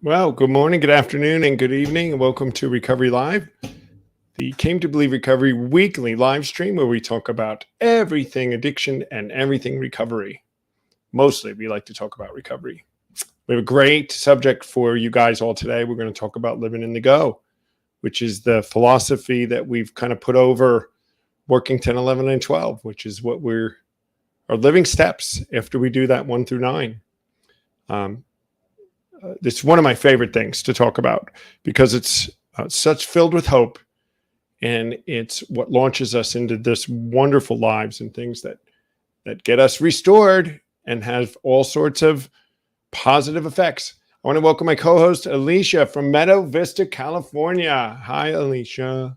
Well, good morning, good afternoon, and good evening, and welcome to Recovery Live, the Came to Believe Recovery weekly live stream where we talk about everything addiction and everything recovery. Mostly, we like to talk about recovery. We have a great subject for you guys all today. We're going to talk about living in the go, which is the philosophy that we've kind of put over working 10, 11, and 12, which is what our living steps after we do that 1 through 9. It's one of my favorite things to talk about because it's such filled with hope, and it's what launches us into this wonderful lives and things that get us restored and have all sorts of positive effects. I want to welcome my co-host Alicea from Meadow Vista, California. Hi, Alicea.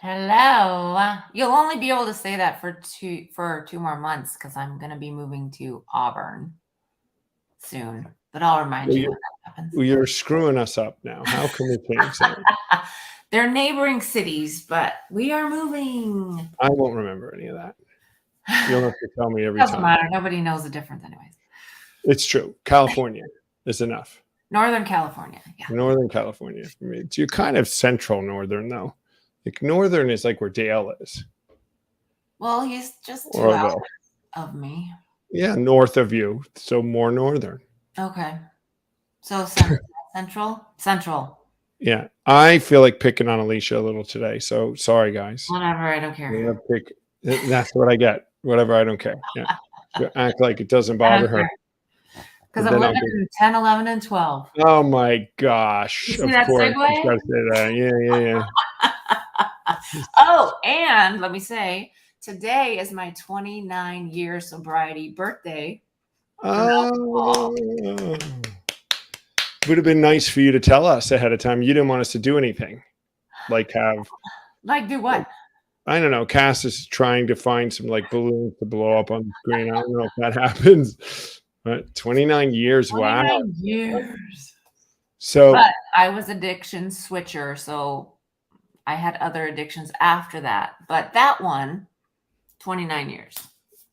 Hello. You'll only be able to say that for two more months because I'm going to be moving to Auburn soon. But I'll remind you when that happens. You're screwing us up now. How can we change that? They're neighboring cities, but we are moving. I won't remember any of that. You'll have to tell me every Doesn't time. matter. Nobody knows the difference anyways. It's true. California is enough. Northern California. Yeah. Northern California. I mean, you're kind of central northern, though. Like northern is like where Dale is. Well, he's just 2 hours of me. Yeah, north of you. So more northern. Okay. So Central. Yeah. I feel like picking on Alicea a little today. So sorry, guys. Whatever. I don't care. That's what I get. Whatever. I don't care. Yeah. You act like it doesn't bother her. Because I'm living in 10, 11, and 12. Oh my gosh. You see that segue? Gotta say that. Yeah. Oh, and let me say, today is my 29-year sobriety birthday. Oh. Would have been nice for you to tell us ahead of time. You didn't want us to do anything. Like do what? I don't know. Cass is trying to find some like balloons to blow up on the screen. I don't know if that happens. But 29 years. 29 wow. years. But I was addiction switcher, so I had other addictions after that. But that one, 29 years.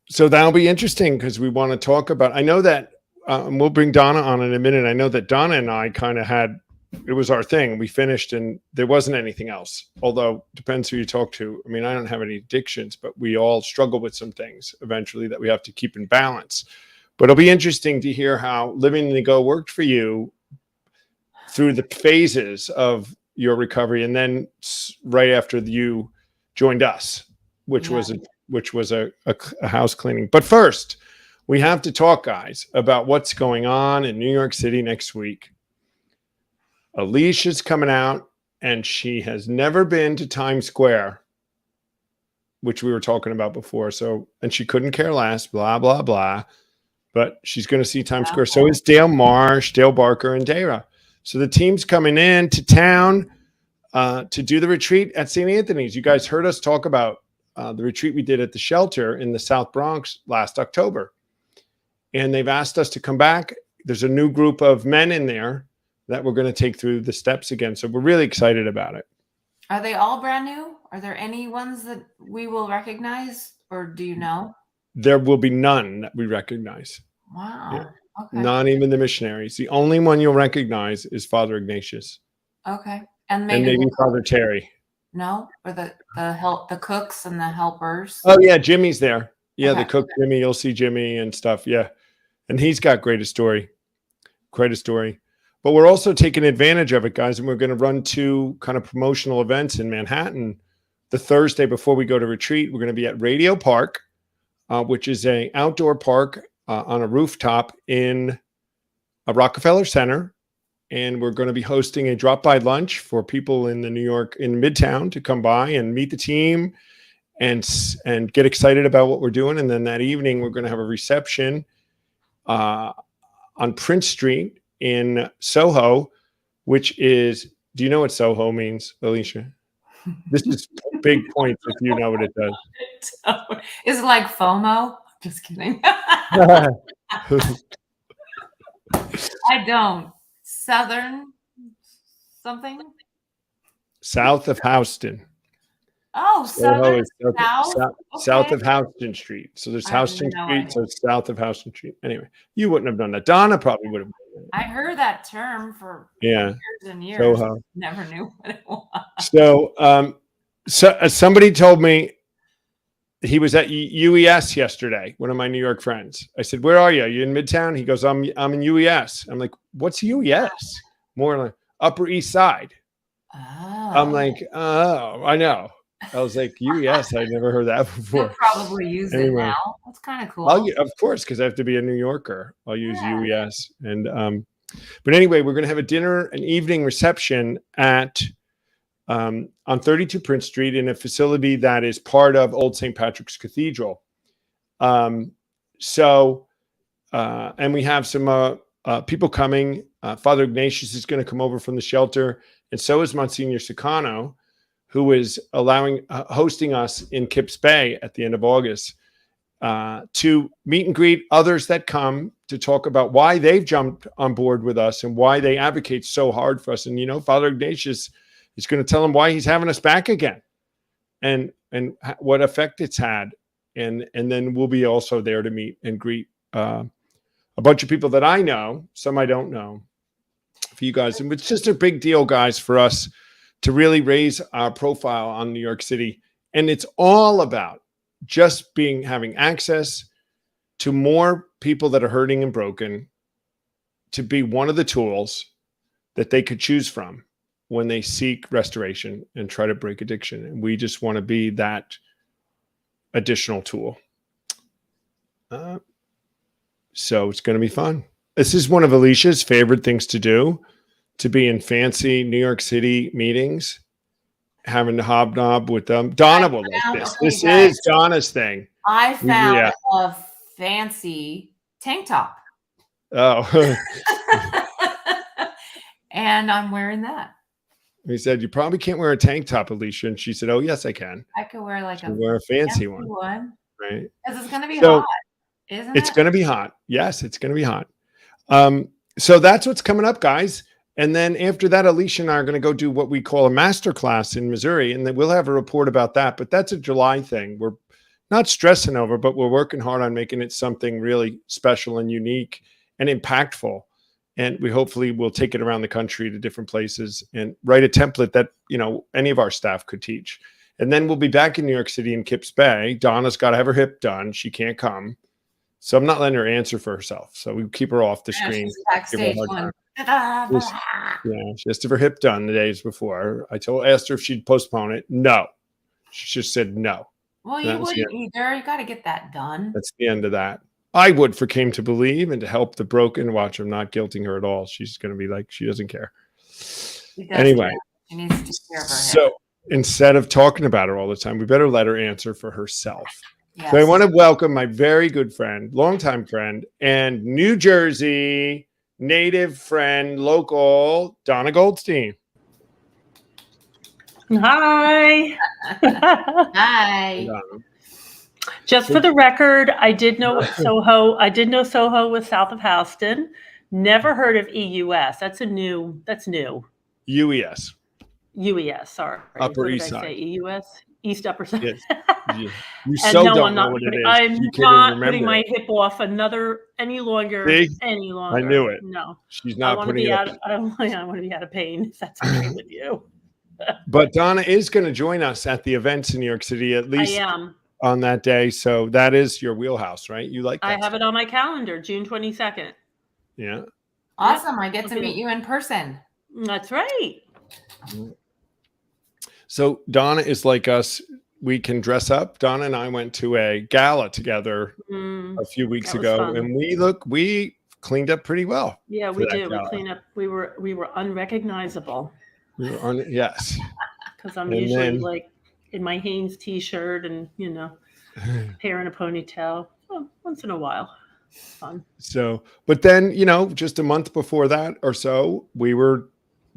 So that'll be interesting because we want to talk about, I know that we'll bring Donna on in a minute. I know that Donna and I kind of it was our thing. We finished and there wasn't anything else. Although depends who you talk to. I mean, I don't have any addictions, but we all struggle with some things eventually that we have to keep in balance. But it'll be interesting to hear how living in the go worked for you through the phases of your recovery. And then right after you joined us, which was a house cleaning. But first, we have to talk, guys, about what's going on in New York City next week. Alicia's coming out, and she has never been to Times Square, which we were talking about before. So, and she couldn't care less, blah, blah, blah. But she's going to see Times Square. So is Dale Marsh, Dale Barker, and Dara. So the team's coming in to town to do the retreat at St. Anthony's. You guys heard us talk about the retreat we did at the shelter in the South Bronx last October. And they've asked us to come back. There's a new group of men in there that we're going to take through the steps again. So we're really excited about it. Are they all brand new? Are there any ones that we will recognize, or do you know? There will be none that we recognize. Wow. Yeah. Okay. Not even the missionaries. The only one you'll recognize is Father Ignatius. Okay. And maybe Father Terry. No? Or the cooks and the helpers? Oh, yeah. Jimmy's there. Yeah, okay. The cook, Jimmy. You'll see Jimmy and stuff. Yeah. And he's got quite a story. But we're also taking advantage of it, guys. And we're going to run 2 kind of promotional events in Manhattan. The Thursday before we go to retreat, we're going to be at Radio Park, which is an outdoor park on a rooftop in a Rockefeller Center. And we're going to be hosting a drop-by lunch for people in Midtown to come by and meet the team and get excited about what we're doing. And then that evening, we're going to have a reception on Prince Street in Soho, which is, do you know what Soho means, Alicea? This is a big point if you know what it does. Is it like FOMO? Just kidding. I don't. Southern something? South of Houston. Oh, Soho southern is south, south. south Okay. of Houston Street. So there's I have Houston no Street, idea. so it's south of Houston Street. Anyway, you wouldn't have done that. Donna probably would have. I heard that term for Yeah, years and years. Soho. Never knew what it was. So somebody told me he was at UES yesterday. One of my New York friends. I said, "Where are you? Are you in Midtown?" He goes, "I'm in UES." I'm like, "What's UES?" More like Upper East Side. Oh. I'm like, "Oh, I know." I was like, UES. I'd never heard that before. You'll probably use it now. That's kind of cool. Of course, because I have to be a New Yorker. I'll use UES. And but anyway, we're going to have a dinner, an evening reception at on 32 Prince Street in a facility that is part of Old St. Patrick's Cathedral. And we have some people coming. Father Ignatius is going to come over from the shelter, and so is Monsignor Sicano, who is hosting us in Kips Bay at the end of August to meet and greet others that come to talk about why they've jumped on board with us and why they advocate so hard for us. And, Father Ignatius is going to tell them why he's having us back again and what effect it's had. And then we'll be also there to meet and greet a bunch of people that I know, some I don't know, for you guys. And it's just a big deal, guys, for us to really raise our profile on New York City. And it's all about just having access to more people that are hurting and broken, to be one of the tools that they could choose from when they seek restoration and try to break addiction. And we just want to be that additional tool. So it's going to be fun. This is one of Alicia's favorite things to do, to be in fancy New York City meetings, having to hobnob with them. Donna will like this. This is Donna's thing. I found a fancy tank top. Oh. And I'm wearing that. He said, "You probably can't wear a tank top, Alicia." And she said, "Oh, yes, I can. I could wear wear a fancy one. Right? Because it's going to be hot, isn't it? It's going to be hot. Yes, it's going to be hot. So that's what's coming up, guys. And then after that, Alicia and I are going to go do what we call a master class in Missouri. And then we'll have a report about that. But that's a July thing. We're not stressing over, but we're working hard on making it something really special and unique and impactful. And we hopefully will take it around the country to different places and write a template that, any of our staff could teach. And then we'll be back in New York City in Kips Bay. Donna's got to have her hip done. She can't come. So I'm not letting her answer for herself. So we keep her off the screen. Backstage one. She has to have her hip done the days before. I asked her if she'd postpone it. No. She just said no. Well, you wouldn't either. You got to get that done. That's the end of that. I would for Came to Believe and to help the broken. Watch, I'm not guilting her at all. She's going to be like, she doesn't care. Anyway. She needs to take care of her so head. Instead of talking about her all the time, we better let her answer for herself. Yes. So I want to welcome my very good friend, longtime friend, and New Jersey native friend, local, Donna Goldstein. Hi. Hi. Just for the record, I did know Soho. I did know Soho was south of Houston. Never heard of EUS. That's new. UES. UES. Sorry. Upper East Side. EUS. East Upper Side. Yes. You so don't know what it is. I'm not putting my hip off any longer. See? Any longer. I knew it. No. She's not putting it up. I want to be out of pain. If that's okay with you. But Donna is going to join us at the events in New York City, at least I am. On that day. So that is your wheelhouse, right? You like that I have it on my calendar, June 22nd. Yeah. Awesome. I get to meet you in person. That's right. So Donna is like us. We can dress up. Donna and I went to a gala together a few weeks ago, fun. and we cleaned up pretty well. Yeah, we did. We cleaned up. We were unrecognizable. Yes. Because I'm usually like in my Hanes t-shirt and hair in a ponytail. Well, once in a while. Fun. So, but then, just a month before that or so, we were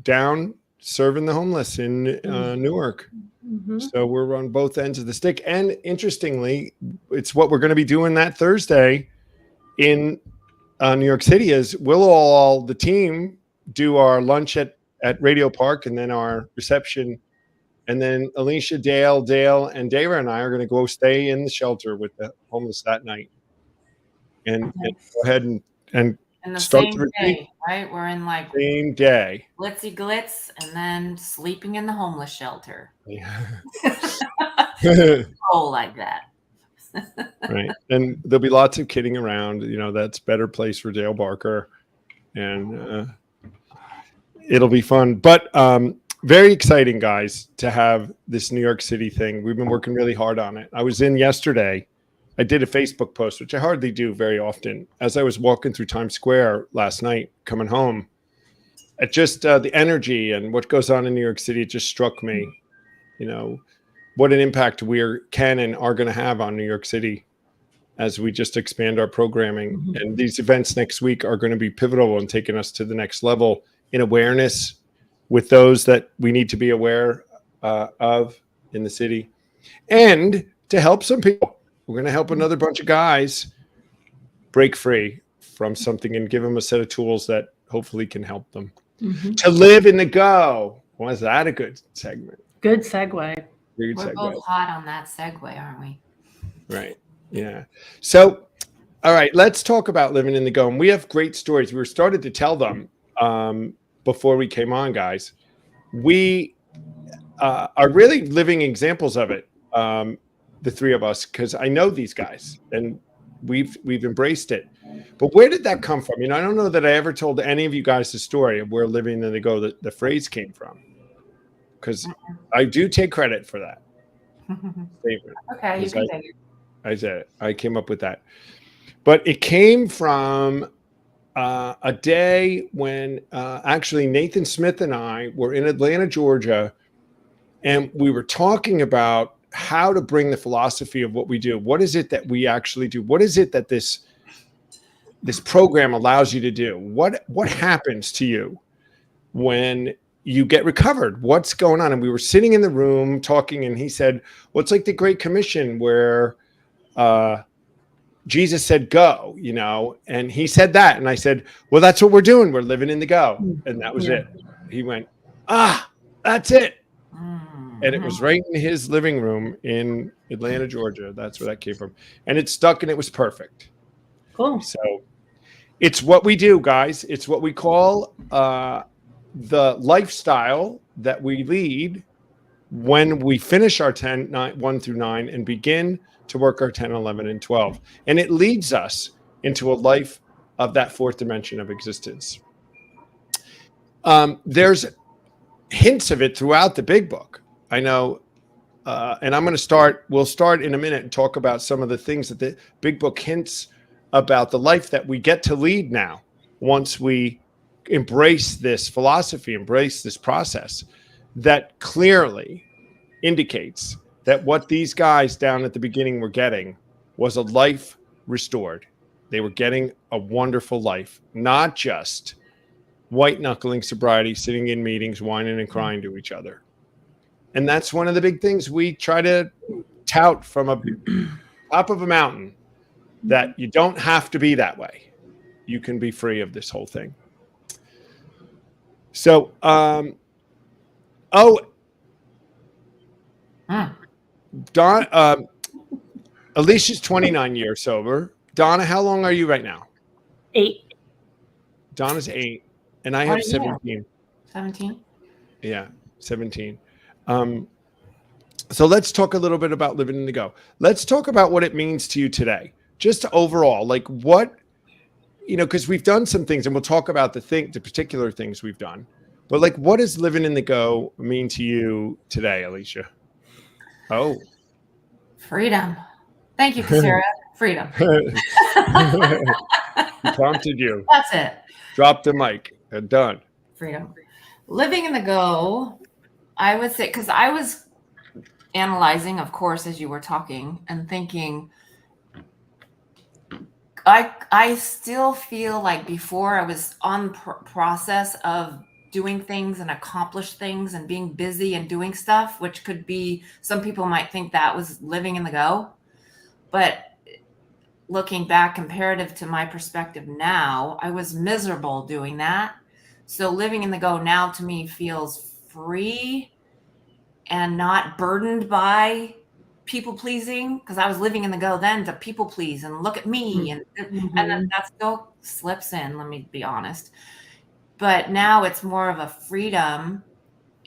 down serving the homeless in Newark. Mm-hmm. So we're on both ends of the stick. And interestingly, it's what we're going to be doing that Thursday in New York City is the team do our lunch at Radio Park and then our reception And then Alicia, Dale, and Dara and I are going to go stay in the shelter with the homeless that night, and go ahead and And the start same the retreat. day, right? We're in like Same day. glitzy glitz, and then sleeping in the homeless shelter. Yeah. Oh, like that. Right. And there'll be lots of kidding around. That's Better Place for Dale Barker. And it'll be fun. But very exciting, guys, to have this New York City thing. We've been working really hard on it. I was in yesterday. I did a Facebook post, which I hardly do very often. As I was walking through Times Square last night, coming home, at just the energy and what goes on in New York City, it just struck me, what an impact we can and are going to have on New York City as we just expand our programming. Mm-hmm. And these events next week are going to be pivotal in taking us to the next level in awareness with those that we need to be aware of in the city, and to help some people. We're going to help another bunch of guys break free from something and give them a set of tools that hopefully can help them to live in the go. Was that a good segment? Good segue. We're both hot on that segue, aren't we? Right. Yeah. So, all right, let's talk about living in the go. And we have great stories. We were started to tell them before we came on, guys. We are really living examples of it, the three of us, because I know these guys and we've embraced it. But where did that come from? I don't know that I ever told any of you guys the story of where living in the go, the phrase came from. Because I do take credit for that statement. Okay, you can take it. I said it. I came up with that. But it came from a day when actually Nathan Smith and I were in Atlanta, Georgia, and we were talking about how to bring the philosophy of what we do. What is it that we actually do? What is it that this program allows you to do? What happens to you when you get recovered? What's going on? And we were sitting in the room talking, and he said, well, it's like the Great Commission where Jesus said, go, and he said that. And I said, well, that's what we're doing. We're living in the go. And that was it. He went, that's it. And it was right in his living room in Atlanta, Georgia. That's where that came from. And it stuck, and it was perfect. Cool. So it's what we do, guys. It's what we call the lifestyle that we lead when we finish our 1 through 9 and begin to work our 10, 11, and 12. And it leads us into a life of that fourth dimension of existence. There's hints of it throughout the big book. I know, and we'll start in a minute and talk about some of the things that the big book hints about the life that we get to lead now once we embrace this philosophy, embrace this process that clearly indicates that what these guys down at the beginning were getting was a life restored. They were getting a wonderful life, not just white knuckling sobriety, sitting in meetings, whining and crying to each other. And that's one of the big things we try to tout from a top of a mountain, that you don't have to be that way. You can be free of this whole thing. So, Don, Alicia's 29 years sober. Donna, how long are you right now? 8. Donna's 8, and I have 17. 17? Yeah, 17. So let's talk a little bit about living in the go. Let's talk about what it means to you today. Just overall, like what, because we've done some things, and we'll talk about the particular things we've done. But like, what does living in the go mean to you today, Alicea? Oh, freedom. Thank you, Sarah. Freedom. He prompted you. That's it. Drop the mic. Done. Freedom. Living in the go, I would say, because I was analyzing, of course, as you were talking, and thinking, I still feel like before I was on process of doing things and accomplish things and being busy and doing stuff, which could be, some people might think that was living in the go. But looking back, comparative to my perspective now, I was miserable doing that. So living in the go now to me feels free and not burdened by people pleasing, because I was living in the go then to people please and look at me, and then that still slips in, let me be honest. But now it's more of a freedom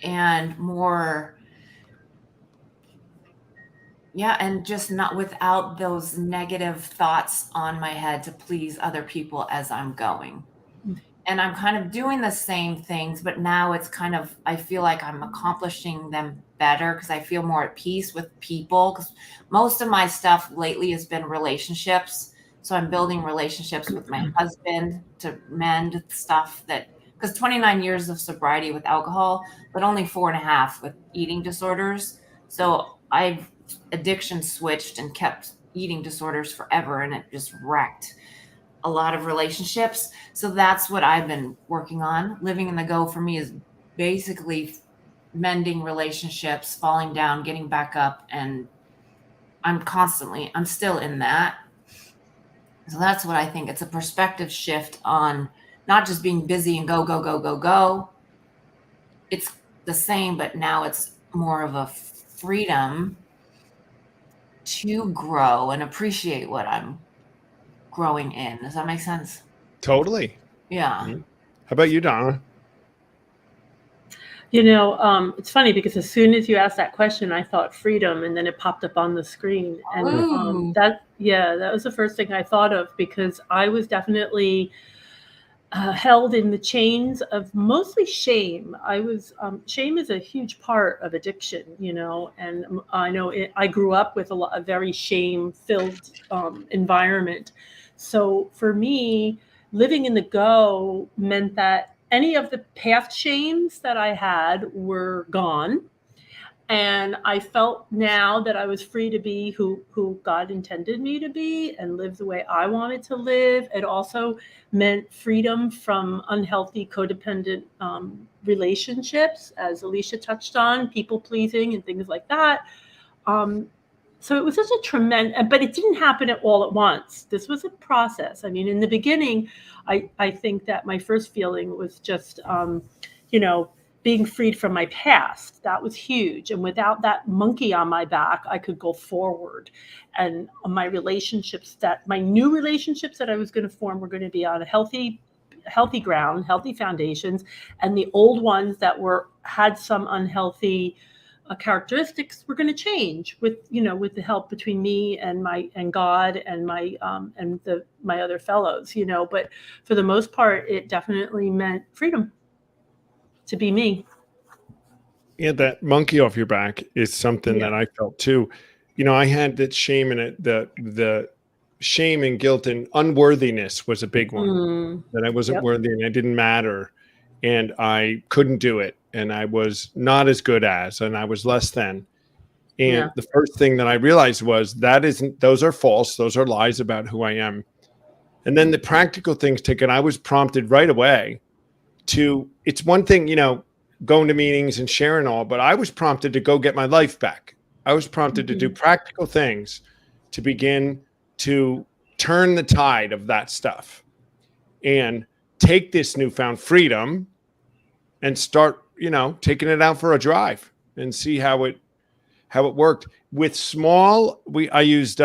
and more, yeah, and just not without those negative thoughts on my head to please other people as I'm going. And I'm kind of doing the same things, but now it's kind of, I feel like I'm accomplishing them better because I feel more at peace with people. Because most of my stuff lately has been relationships. So I'm building relationships with my husband to mend stuff that, because 29 years of sobriety with alcohol, but only 4.5 with eating disorders. So I've addiction switched and kept eating disorders forever, and it just wrecked a lot of relationships. So that's what I've been working on. Living in the go for me is basically mending relationships, falling down, getting back up, and I'm still in that. So that's what I think. It's a perspective shift on not just being busy and go, go, go, go, go. It's the same, but now it's more of a freedom to grow and appreciate what I'm growing in. Does that make sense? Totally. Yeah. How about you, Donna? It's funny because as soon as you asked that question, I thought freedom, and then it popped up on the screen. And that was the first thing I thought of, because I was definitely held in the chains of mostly shame. Shame is a huge part of addiction, and I know I grew up with a very shame-filled environment. So for me, living in the go meant that any of the past shames that I had were gone. And I felt now that I was free to be who God intended me to be and live the way I wanted to live. It also meant freedom from unhealthy codependent relationships, as Alicea touched on, people pleasing and things like that. So it was such a tremendous, but it didn't happen all at once. This was a process. I mean, in the beginning, I think that my first feeling was just, being freed from my past. That was huge. And without that monkey on my back, I could go forward. And my new relationships that I was going to form were going to be on a healthy ground, healthy foundations. And the old ones that had some unhealthy characteristics were going to change with the help between me and God and my other fellows, but for the most part, it definitely meant freedom to be me. Yeah, that monkey off your back is something that I felt too. I had that shame in it. The shame and guilt and unworthiness was a big one, that I wasn't worthy and I didn't matter and I couldn't do it. And I was not as good as, and I was less than. And the first thing that I realized was those are false. Those are lies about who I am. And then the practical things taken, I was prompted right away it's one thing, going to meetings and sharing all, but I was prompted to go get my life back. I was prompted to do practical things to begin to turn the tide of that stuff and take this newfound freedom and start, taking it out for a drive and see how it worked. With I used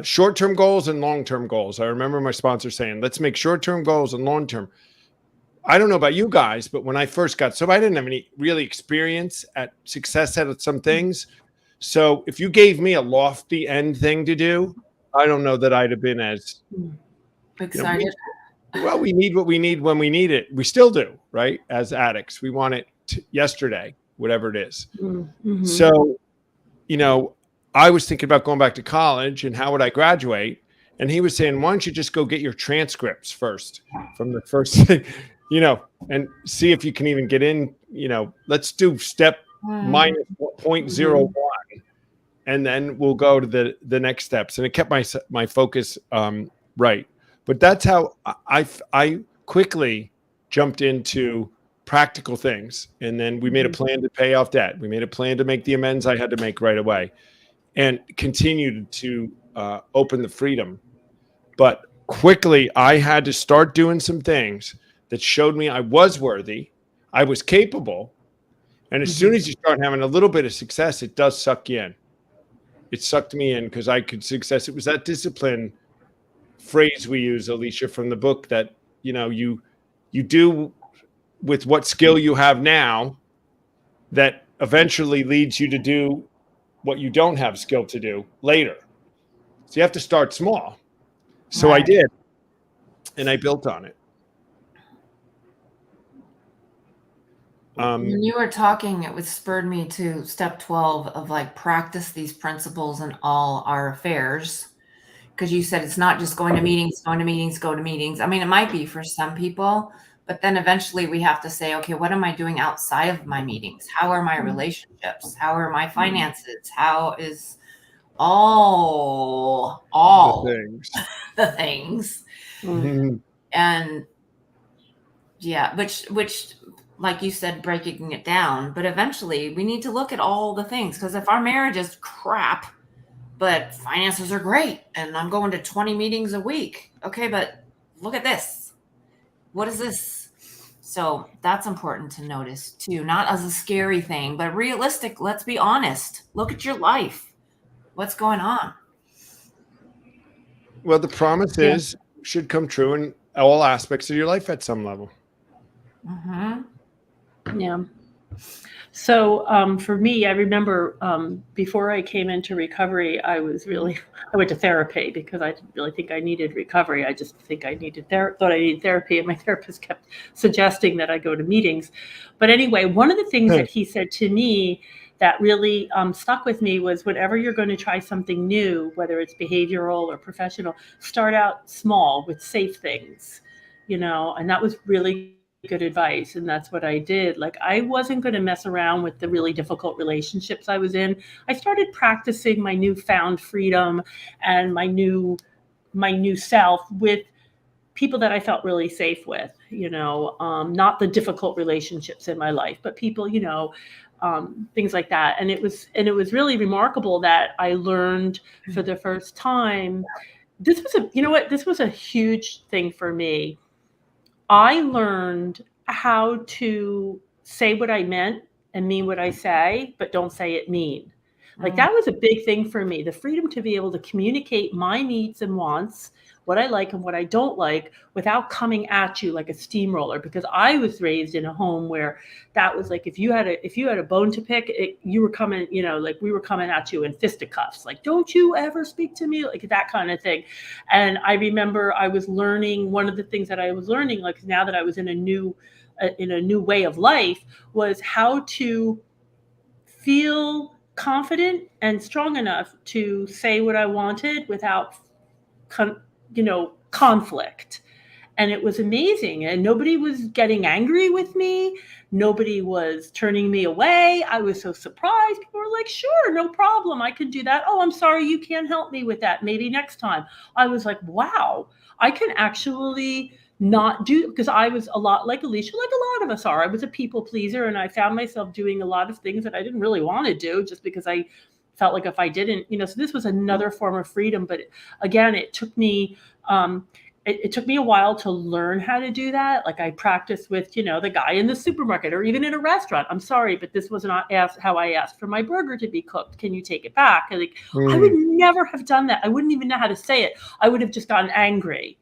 short-term goals and long-term goals. I remember my sponsor saying, let's make short-term goals and long-term. I don't know about you guys, but when I first got sober, I didn't have any really experience at success at some things. So if you gave me a lofty end thing to do, I don't know that I'd have been as excited. We need what we need when we need it. We still do, right? As addicts, we want it yesterday, whatever it is. So, I was thinking about going back to college and how would I graduate? And he was saying, why don't you just go get your transcripts first from the first thing, and see if you can even get in, let's do step minus 0.01 and then we'll go to the next steps. And it kept my focus right. But that's how I quickly jumped into practical things. And then we made a plan to pay off debt. We made a plan to make the amends I had to make right away and continued to open the freedom. But quickly, I had to start doing some things that showed me I was worthy, I was capable, And as soon as you start having a little bit of success, it does suck you in. It sucked me in because I could success. It was that discipline phrase we use, Alicia, from the book that, you do with what skill you have now that eventually leads you to do what you don't have skill to do later. So you have to start small. So right. I did, and I built on it. When you were talking, it was spurred me to step 12 of like practice these principles in all our affairs. Because you said it's not just going to meetings. I mean, it might be for some people, but then eventually we have to say, okay, what am I doing outside of my meetings? How are my relationships? How are my finances? How is all the things. Mm-hmm. And yeah, which like you said, breaking it down, but eventually we need to look at all the things, because if our marriage is crap but finances are great and I'm going to 20 meetings a week, okay, but look at this, what is this? So that's important to notice too, not as a scary thing, but realistic. Let's be honest, look at your life, what's going on. Well, the promises should come true in all aspects of your life at some level. Yeah. So for me, I remember before I came into recovery, I went to therapy because I didn't really think I needed recovery. I just think I thought I needed therapy, and my therapist kept suggesting that I go to meetings. But anyway, one of the things that he said to me that really stuck with me was, whenever you're going to try something new, whether it's behavioral or professional, start out small with safe things, and that was really good advice. And that's what I did. Like, I wasn't going to mess around with the really difficult relationships I was in. I started practicing my newfound freedom and my new self with people that I felt really safe with, not the difficult relationships in my life, but people, things like that. And it was really remarkable that I learned for the first time. This was a huge thing for me. I learned how to say what I meant and mean what I say, but don't say it mean. Like, that was a big thing for me. The freedom to be able to communicate my needs and wants, what I like and what I don't like, without coming at you like a steamroller. Because I was raised in a home where that was like, if you had a bone to pick, you were coming, like we were coming at you in fisticuffs, like, don't you ever speak to me, like that kind of thing. And I remember I was learning, one of the things that I was learning, like now that I was in a new way of life, was how to feel confident and strong enough to say what I wanted without conflict. And it was amazing. And nobody was getting angry with me. Nobody was turning me away. I was so surprised. People were like, sure, no problem, I can do that. Oh, I'm sorry, you can't help me with that. Maybe next time. I was like, wow, I can actually not do, because I was a lot like Alicia, like a lot of us are. I was a people pleaser, and I found myself doing a lot of things that I didn't really want to do, just because I felt like if I didn't, so this was another form of freedom. But again, it took me, it took me a while to learn how to do that. Like, I practiced with, the guy in the supermarket or even in a restaurant. I'm sorry, but this was not how I asked for my burger to be cooked. Can you take it back? And I would never have done that. I wouldn't even know how to say it. I would have just gotten angry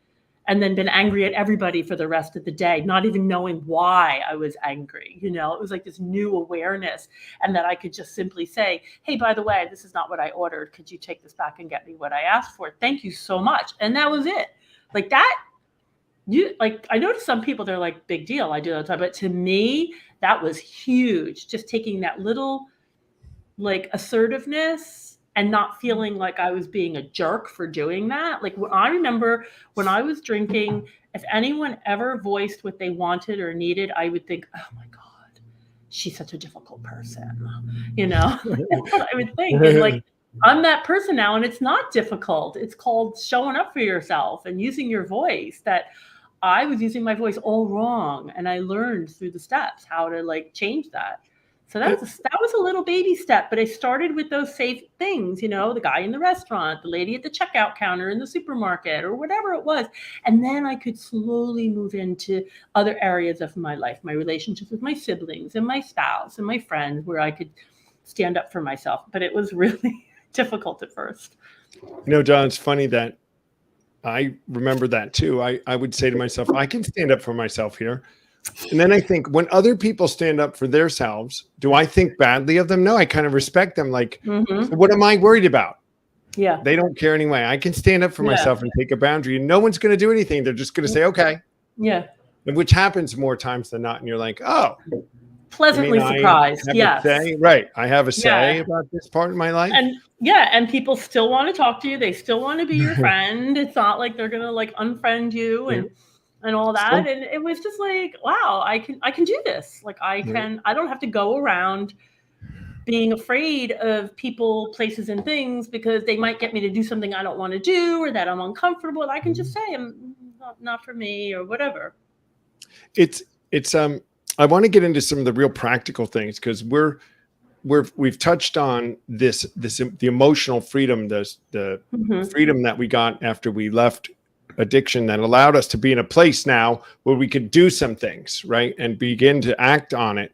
and then been angry at everybody for the rest of the day, not even knowing why I was angry. It was like this new awareness, and that I could just simply say, hey, by the way, this is not what I ordered. Could you take this back and get me what I asked for? Thank you so much. And that was it. Like that, I know to some people, they're like, big deal, I do that all the time. But to me, that was huge. Just taking that little assertiveness and not feeling like I was being a jerk for doing that. Like, I remember when I was drinking, if anyone ever voiced what they wanted or needed, I would think, oh my God, she's such a difficult person. That's what I would think. And I'm that person now, and it's not difficult. It's called showing up for yourself and using your voice. That I was using my voice all wrong. And I learned through the steps how to change that. So that was a little baby step, but I started with those safe things, the guy in the restaurant, the lady at the checkout counter in the supermarket, or whatever it was. And then I could slowly move into other areas of my life, my relationships with my siblings and my spouse and my friends, where I could stand up for myself. But it was really difficult at first. Don, it's funny that I remember that too. I would say to myself, I can stand up for myself here. And then I think, when other people stand up for themselves, do I think badly of them? No, I kind of respect them. Like, so what am I worried about? Yeah. They don't care anyway. I can stand up for myself and take a boundary, and no one's going to do anything. They're just going to say, okay. Yeah. Which happens more times than not. And you're like, oh. Pleasantly surprised. Yes. Right. I have a say about this part of my life. And people still want to talk to you. They still want to be your friend. It's not like they're going to like unfriend you and all that. And it was just like, wow, I can do this. Like I don't have to go around being afraid of people, places, and things because they might get me to do something I don't want to do or that I'm uncomfortable. I can just say I'm not for me or whatever. It's I want to get into some of the real practical things, because we've touched on the emotional freedom, the freedom that we got after we left addiction, that allowed us to be in a place now where we could do some things, right, and begin to act on it.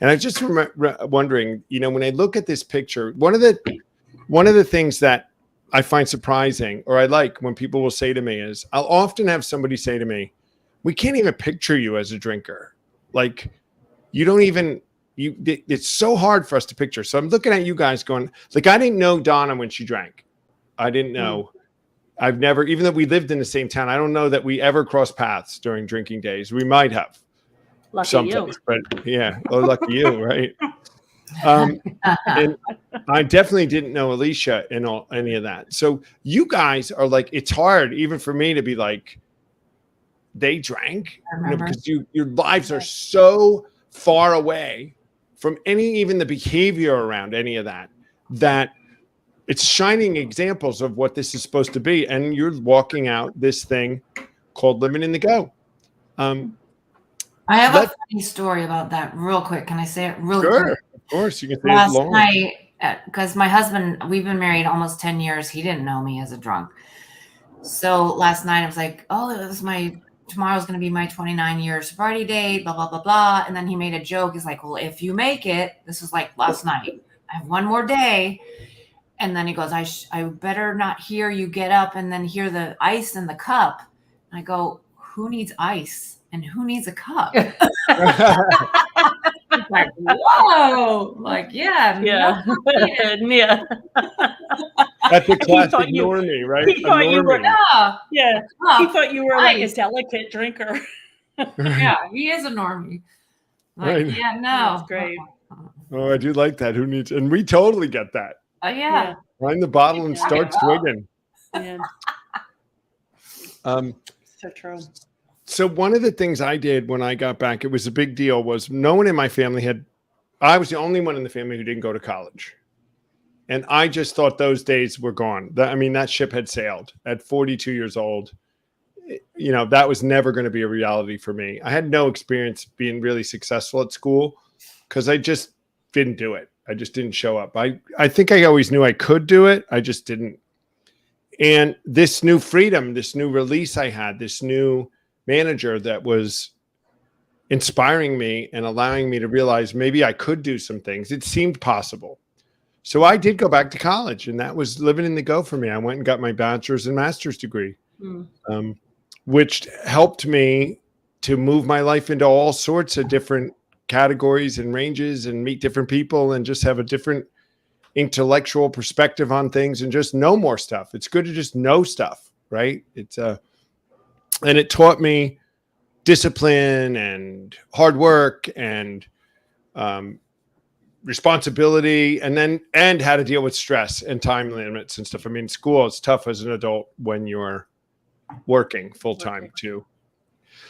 And I just wondering, when I look at this picture, one of the things that I find surprising, or I like when people will say to me, is I'll often have somebody say to me, we can't even picture you as a drinker. Like, you don't even, it's so hard for us to picture. So I'm looking at you guys going, like, I didn't know Donna when she drank. I didn't know. I've never, even though we lived in the same town, I don't know that we ever crossed paths during drinking days. We might have. Lucky sometimes, you. But yeah. Oh, lucky you, right? And I definitely didn't know Alicea and any of that. So you guys are like, it's hard even for me to be like, they drank, because your lives are so far away from even the behavior around any of that it's shining examples of what this is supposed to be. And you're walking out this thing called living in the go. I have a funny story about that real quick. Can I say it really quick? Of course. You can say Last it long. night, because my husband, we've been married almost 10 years. He didn't know me as a drunk. So last night I was like, oh, tomorrow's going to be my 29-year sobriety date, blah, blah, blah, blah. And then he made a joke. He's like, well, if you make it, this was like last night, I have one more day. And then he goes, I better not hear you get up and then hear the ice in the cup. And I go, who needs ice and who needs a cup? Like, whoa, like, yeah. That's a classic normie, right? He thought you were, he thought you were like a delicate drinker. Yeah, he is a normie. Like, right. Yeah, no. That's great. Oh, I do like that. Who needs, and we totally get that. Yeah. Find the bottle and start swigging. Yeah. So true. So one of the things I did when I got back, it was a big deal, was no one in my family I was the only one in the family who didn't go to college. And I just thought those days were gone. That ship had sailed at 42 years old. That was never going to be a reality for me. I had no experience being really successful at school because I just didn't do it. I just didn't show up. I think I always knew I could do it. I just didn't. And this new freedom, this new release I had, this new manager that was inspiring me and allowing me to realize maybe I could do some things. It seemed possible. So I did go back to college, and that was living in the go for me. I went and got my bachelor's and master's degree, which helped me to move my life into all sorts of different categories and ranges and meet different people and just have a different intellectual perspective on things and just know more stuff. It's good to just know stuff, right? And it taught me discipline and hard work and responsibility, and how to deal with stress and time limits and stuff. School is tough as an adult when you're working full time too.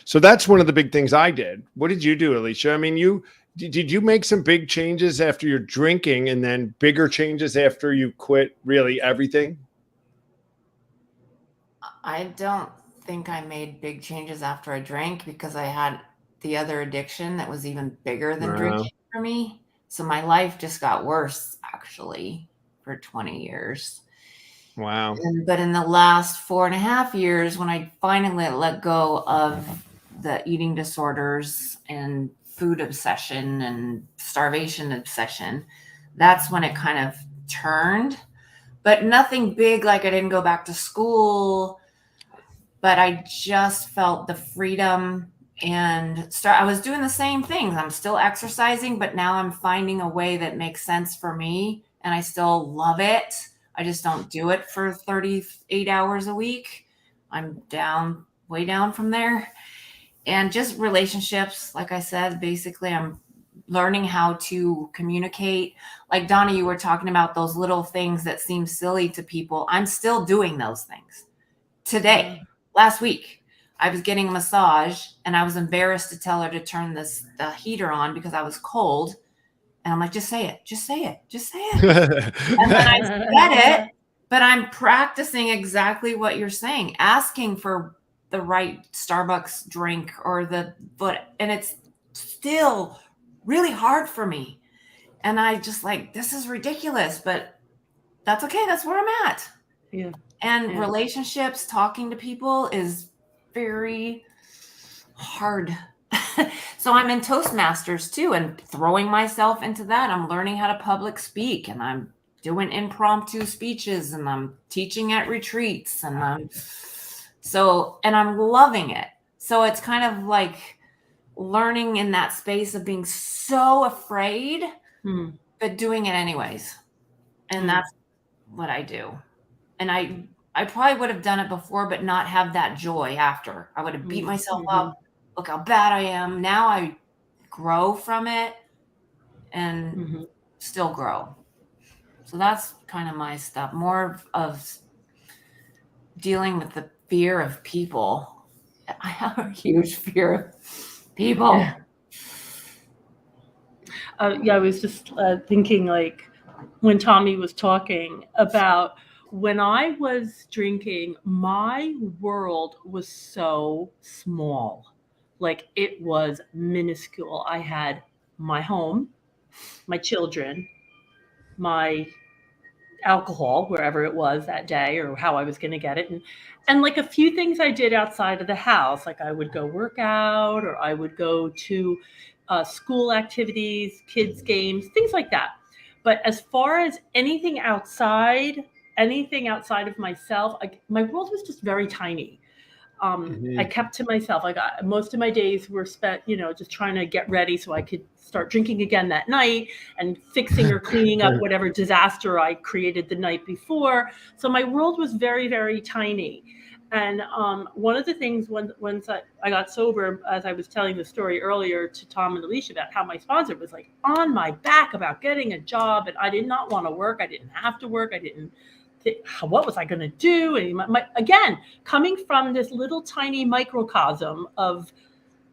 So that's one of the big things I did. What did you do, Alicea? Did you make some big changes after your drinking and then bigger changes after you quit really everything? I don't think I made big changes after I drank because I had the other addiction that was even bigger than drinking for me. So my life just got worse, actually, for 20 years. Wow. But in the last 4.5 years, when I finally let go of the eating disorders and food obsession and starvation obsession, that's when it kind of turned. But nothing big, like I didn't go back to school, but I just felt the freedom and I was doing the same things. I'm still exercising, but now I'm finding a way that makes sense for me, and I still love it. I just don't do it for 38 hours a week. I'm down, way down from there. And just relationships, like I said, basically I'm learning how to communicate. Like Donna, you were talking about those little things that seem silly to people. I'm still doing those things today. Last week, I was getting a massage and I was embarrassed to tell her to turn the heater on because I was cold. And I'm like, just say it, just say it, just say it. And then I said it, but I'm practicing exactly what you're saying, asking for the right Starbucks drink and it's still really hard for me. And I just like, this is ridiculous, but that's okay. That's where I'm at. Yeah. And relationships, talking to people is very hard. So I'm in Toastmasters too, and throwing myself into that. I'm learning how to public speak, and I'm doing impromptu speeches, and I'm teaching at retreats, and I'm loving it. So it's kind of like learning in that space of being so afraid, but doing it anyways. And that's what I do. And I probably would have done it before, but not have that joy after. I would have beat myself up. Look how bad I am. Now I grow from it and still grow. So that's kind of my stuff. More of dealing with the fear of people. I have a huge fear of people. Yeah, I was just thinking, like, when Tommy was talking about when I was drinking, my world was so small. Like, it was minuscule. I had my home, my children, my alcohol, wherever it was that day or how I was going to get it. And like a few things I did outside of the house, like I would go work out or I would go to school activities, kids games, things like that. But as far as anything outside of myself, my world was just very tiny. I kept to myself. Most of my days were spent, just trying to get ready so I could start drinking again that night and fixing or cleaning up whatever disaster I created the night before. So my world was very, very tiny. And one of the things once I got sober, as I was telling the story earlier to Tom and Alicia about how my sponsor was like on my back about getting a job, and I did not want to work. I didn't have to work. I didn't. What was I going to do? And again, coming from this little tiny microcosm of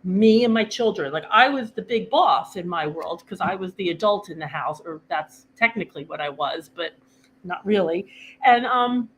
me and my children, like I was the big boss in my world because I was the adult in the house, or that's technically what I was, but not really. And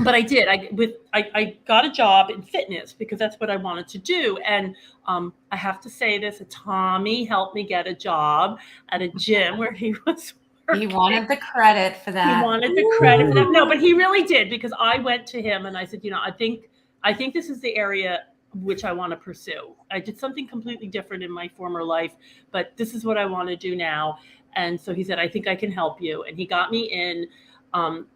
but I did. I got a job in fitness because that's what I wanted to do. And I have to say this: Tommy helped me get a job at a gym where he was. He wanted the credit for that. He wanted the credit for that. No, but he really did, because I went to him and I said, I think this is the area which I want to pursue. I did something completely different in my former life, but this is what I want to do now. And so he said, I think I can help you. And he got me in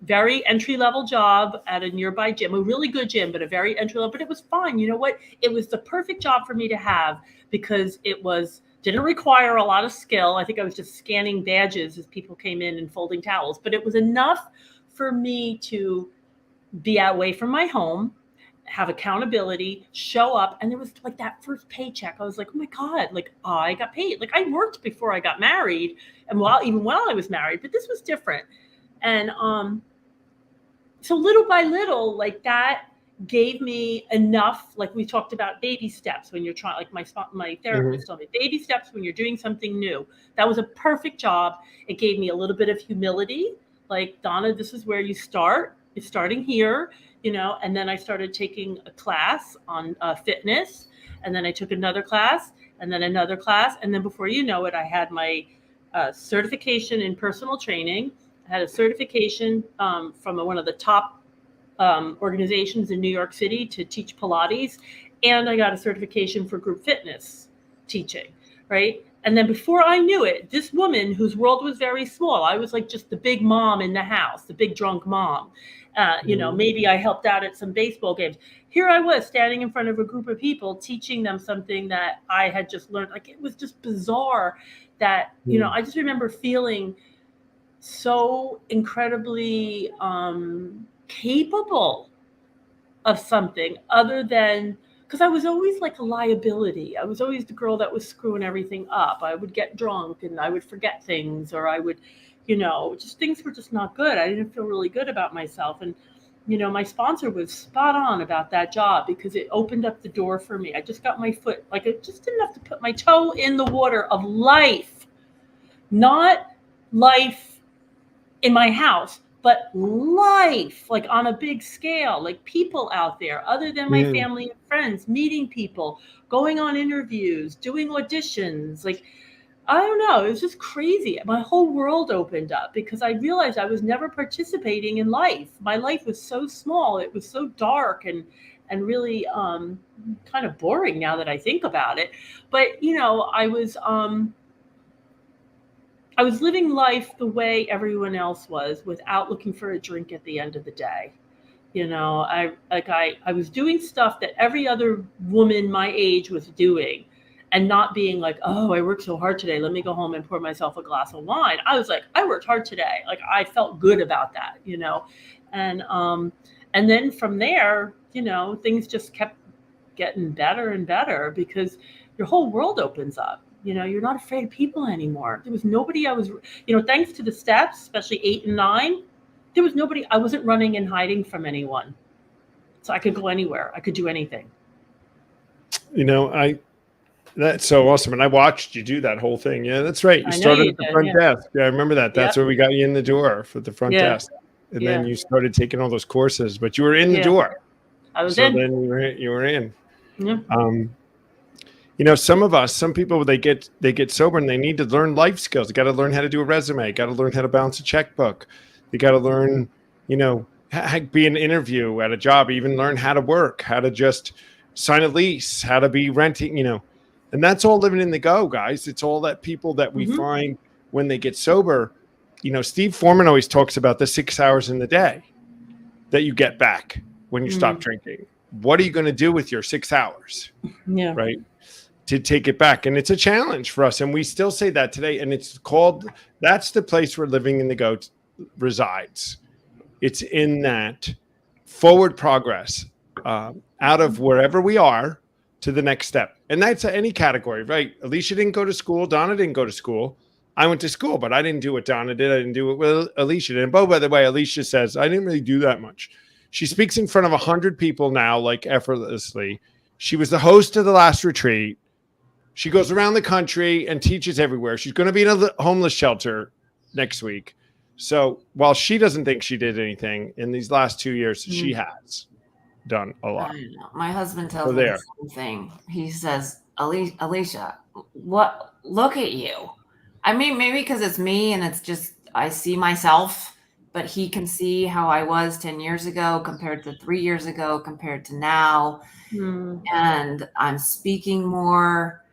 very entry-level job at a nearby gym, a really good gym, but a very entry-level, but it was fine. You know what? It was the perfect job for me to have because didn't require a lot of skill. I think I was just scanning badges as people came in and folding towels, but it was enough for me to be away from my home, have accountability, show up. And there was like that first paycheck. I was like, oh my God, like I got paid. Like I worked before I got married and even while I was married, but this was different. And so little by little, like that gave me enough, like we talked about baby steps when you're trying, like my therapist told me, baby steps when you're doing something new. That was a perfect job. It gave me a little bit of humility. Like, Donna, this is where you start. You're starting here, and then I started taking a class on fitness. And then I took another class and then another class. And then before you know it, I had my a certification in personal training. I had a certification from one of the top organizations in New York City to teach Pilates. And I got a certification for group fitness teaching, right? And then before I knew it, this woman whose world was very small, I was like just the big mom in the house, the big drunk mom. Maybe I helped out at some baseball games. Here I was standing in front of a group of people teaching them something that I had just learned. Like, it was just bizarre that, I just remember feeling so incredibly capable of something other than, because I was always like a liability. I was always the girl that was screwing everything up. I would get drunk and I would forget things, or I would, just things were just not good. I didn't feel really good about myself. And, my sponsor was spot on about that job because it opened up the door for me. I just got my foot, like, I just didn't have to put my toe in the water of life, not life in my house, but life, like on a big scale, like people out there other than my family and friends, meeting people, going on interviews, doing auditions. Like, I don't know, it was just crazy. My whole world opened up because I realized I was never participating in life. My life was so small. It was so dark and really kind of boring now that I think about it. But, I was living life the way everyone else was without looking for a drink at the end of the day. I was doing stuff that every other woman my age was doing and not being like, oh, I worked so hard today. Let me go home and pour myself a glass of wine. I was like, I worked hard today. Like, I felt good about that, and then from there, things just kept getting better and better because your whole world opens up. You're not afraid of people anymore. There was nobody thanks to the steps, especially 8 and 9, there was nobody, I wasn't running and hiding from anyone. So I could go anywhere. I could do anything. That's so awesome. And I watched you do that whole thing. Yeah, that's right. You started at the front desk. Yeah, I remember that. That's where we got you in the door for the front desk. And then you started taking all those courses, but you were in the door. I was in. Then you were in. Yeah. Some people, they get sober and they need to learn life skills. They got to learn how to do a resume. Got to learn how to balance a checkbook. They got to learn, how to be an interview at a job, even learn how to work, how to just sign a lease, how to be renting, and that's all living in the go, guys. It's all that people that we find when they get sober. Steve Foreman always talks about the 6 hours in the day that you get back when you stop drinking. What are you going to do with your 6 hours? Yeah. Right. To take it back. And it's a challenge for us. And we still say that today. And that's the place where living in the go resides. It's in that forward progress out of wherever we are to the next step. And that's any category, right? Alicia didn't go to school. Donna didn't go to school. I went to school, but I didn't do what Donna did. I didn't do what Alicia did. And by the way, Alicia says, I didn't really do that much. She speaks in front of 100 people now, like effortlessly. She was the host of the last retreat. She goes around the country and teaches everywhere. She's going to be in a homeless shelter next week. So while she doesn't think she did anything in these last 2 years, she has done a lot. I know. My husband tells me the same thing. He says, Alicia, look at you. I mean, maybe because it's me and it's just, I see myself, but he can see how I was 10 years ago compared to 3 years ago, compared to now. And I'm speaking more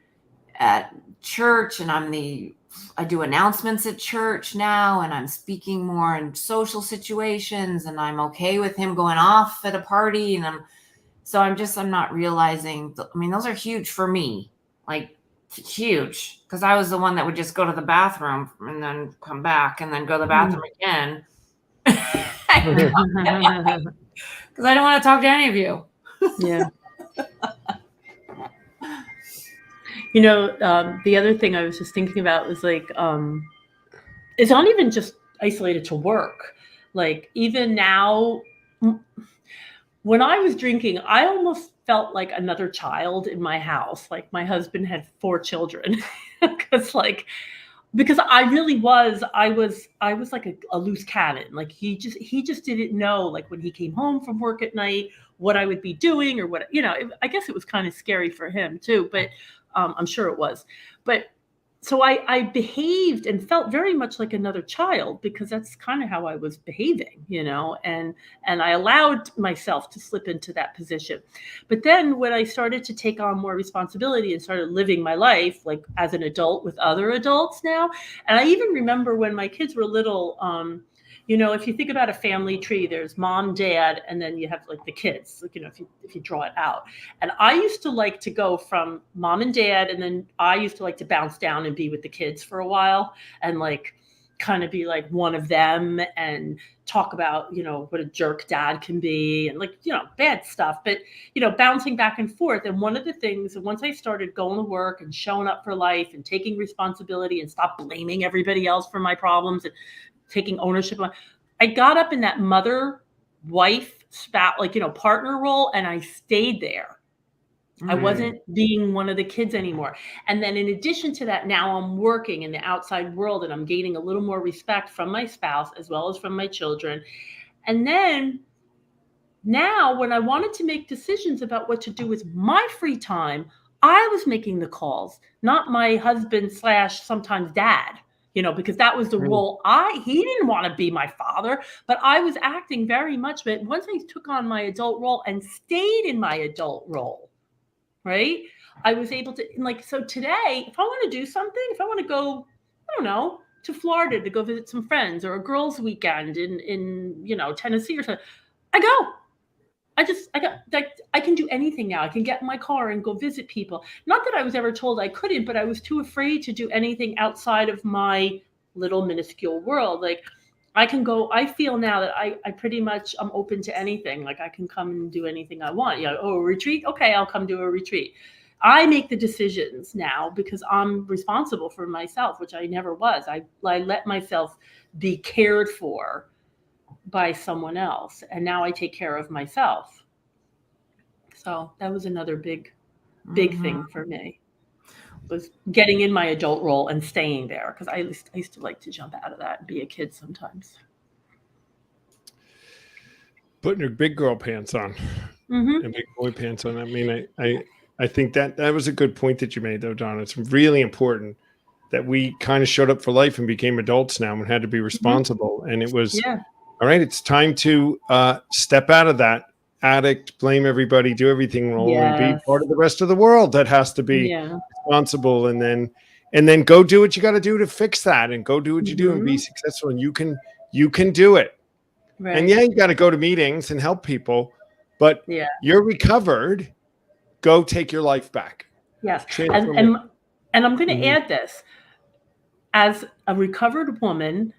at church, and I do announcements at church now, and I'm speaking more in social situations, and I'm okay with him going off at a party. And I'm not realizing, those are huge for me, like huge, because I was the one that would just go to the bathroom and then come back and then go to the bathroom again. Because I don't want to talk to any of you. Yeah. The other thing I was just thinking about was like, it's not even just isolated to work. Like, even now, when I was drinking, I almost felt like another child in my house. Like, my husband had 4 children because I really was, I was like a loose cannon. Like, he just didn't know, like, when he came home from work at night, what I would be doing or what, I guess it was kind of scary for him too, but I'm sure it was. But so I behaved and felt very much like another child, because that's kind of how I was behaving, and I allowed myself to slip into that position. But then when I started to take on more responsibility and started living my life like as an adult with other adults now, and I even remember when my kids were little, if you think about a family tree, there's mom, dad, and then you have like the kids, like, if you draw it out. And I used to like to go from mom and dad, and then I used to like to bounce down and be with the kids for a while, and like kind of be like one of them and talk about, what a jerk dad can be, and like, bad stuff, but, bouncing back and forth. And one of the things, once I started going to work and showing up for life and taking responsibility and stop blaming everybody else for my problems and taking ownership, I got up in that mother, wife, spouse, partner role, and I stayed there. I wasn't being one of the kids anymore. And then in addition to that, now I'm working in the outside world, and I'm gaining a little more respect from my spouse as well as from my children. And then now when I wanted to make decisions about what to do with my free time, I was making the calls, not my husband / sometimes dad. Because that was the role he didn't want to be my father, but I was acting very much. But once I took on my adult role and stayed in my adult role, right, I was able to, so today, if I want to do something, if I want to go, I don't know, to Florida to go visit some friends, or a girls' weekend in Tennessee or something, I go. I can do anything now. I can get in my car and go visit people. Not that I was ever told I couldn't, but I was too afraid to do anything outside of my little minuscule world. Like, I can go, I feel now that I pretty much, I'm open to anything. Like, I can come and do anything I want. A retreat? Okay, I'll come do a retreat. I make the decisions now because I'm responsible for myself, which I never was. I let myself be cared for by someone else, and now I take care of myself. So that was another big thing for me, was getting in my adult role and staying there, because I used to like to jump out of that and be a kid sometimes. Putting your big girl pants on and big boy pants on. I mean, I think that was a good point that you made, though, Donna. It's really important that we kind of showed up for life and became adults now and had to be responsible. And it was, all right, it's time to step out of that addict, blame everybody, do everything role, and be part of the rest of the world that has to be responsible. And then go do what you got to do to fix that, and go do what you do and be successful. And you can do it. Right. And you got to go to meetings and help people, but you're recovered. Go take your life back. Yes. And I'm going to add this. As a recovered woman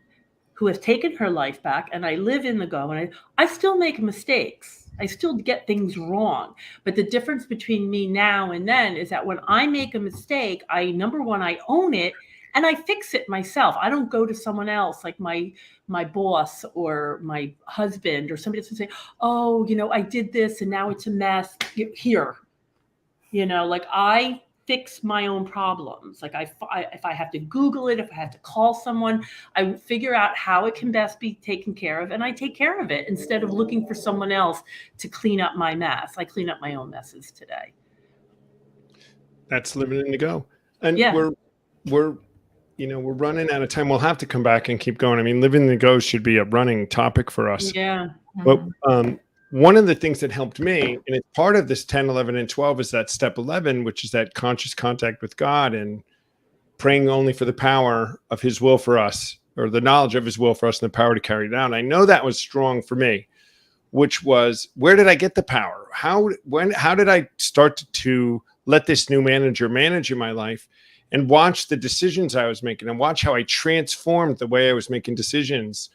who has taken her life back, and I live in the go, and I still make mistakes. I still get things wrong. But the difference between me now and then is that when I make a mistake, number one, I own it and I fix it myself. I don't go to someone else, like my boss or my husband or somebody else, and say, oh, I did this and now it's a mess. Here, like, I fix my own problems. Like, if I have to Google it, if I have to call someone, I figure out how it can best be taken care of, and I take care of it instead of looking for someone else to clean up my mess. I clean up my own messes today. That's living in the go. And we're running out of time. We'll have to come back and keep going. I mean, living in the go should be a running topic for us. Yeah. But one of the things that helped me, and it's part of this 10, 11, and 12, is that step 11, which is that conscious contact with God and praying only for the power of his will for us, or the knowledge of his will for us and the power to carry it out. I know that was strong for me, which was, where did I get the power? How did I start to let this new manager manage in my life, and watch the decisions I was making, and watch how I transformed the way I was making decisions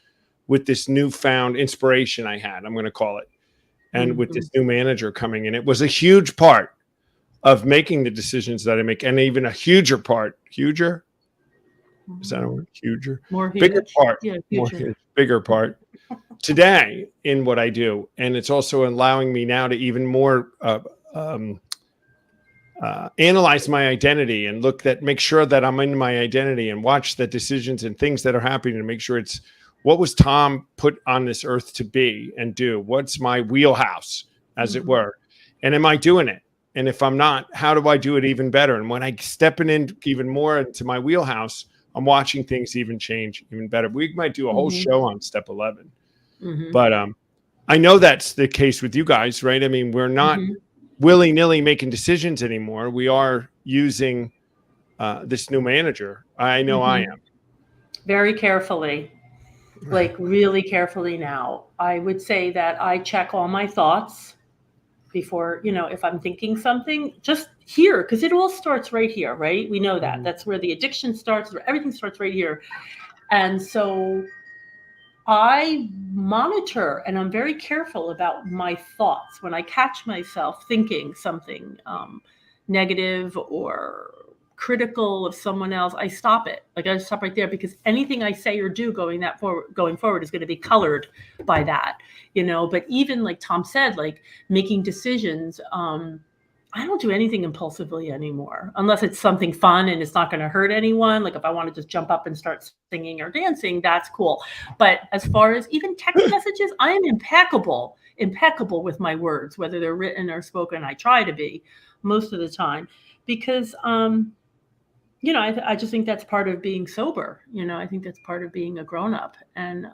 with this newfound inspiration I had, I'm going to call it. And with this new manager coming in, it was a huge part of making the decisions that I make, and even a huger part. Huger? Is that a word? Huger? More huge. Bigger part. Yeah, more huge, bigger part today in what I do. And it's also allowing me now to even more analyze my identity and make sure that I'm in my identity, and watch the decisions and things that are happening, and make sure it's, what was Tom put on this earth to be and do? What's my wheelhouse, as it were? And am I doing it? And if I'm not, how do I do it even better? And when I stepping in even more into my wheelhouse, I'm watching things even change even better. We might do a whole show on step 11, but I know that's the case with you guys, right? I mean, we're not willy-nilly making decisions anymore. We are using this new manager. I know I am. Very carefully, like really carefully now. I would say that I check all my thoughts before, if I'm thinking something, just here, because it all starts right here, right? We know that. That's where the addiction starts, where everything starts right here. And so I monitor and I'm very careful about my thoughts. When I catch myself thinking something negative or critical of someone else, I stop it. Like I stop right there, because anything I say or do going forward is going to be colored by that, But even like Tom said, like making decisions, I don't do anything impulsively anymore, unless it's something fun and it's not going to hurt anyone. Like if I want to just jump up and start singing or dancing, that's cool. But as far as even text messages, I am impeccable with my words, whether they're written or spoken. I try to be most of the time, because, I just think that's part of being sober. I think that's part of being a grown-up, and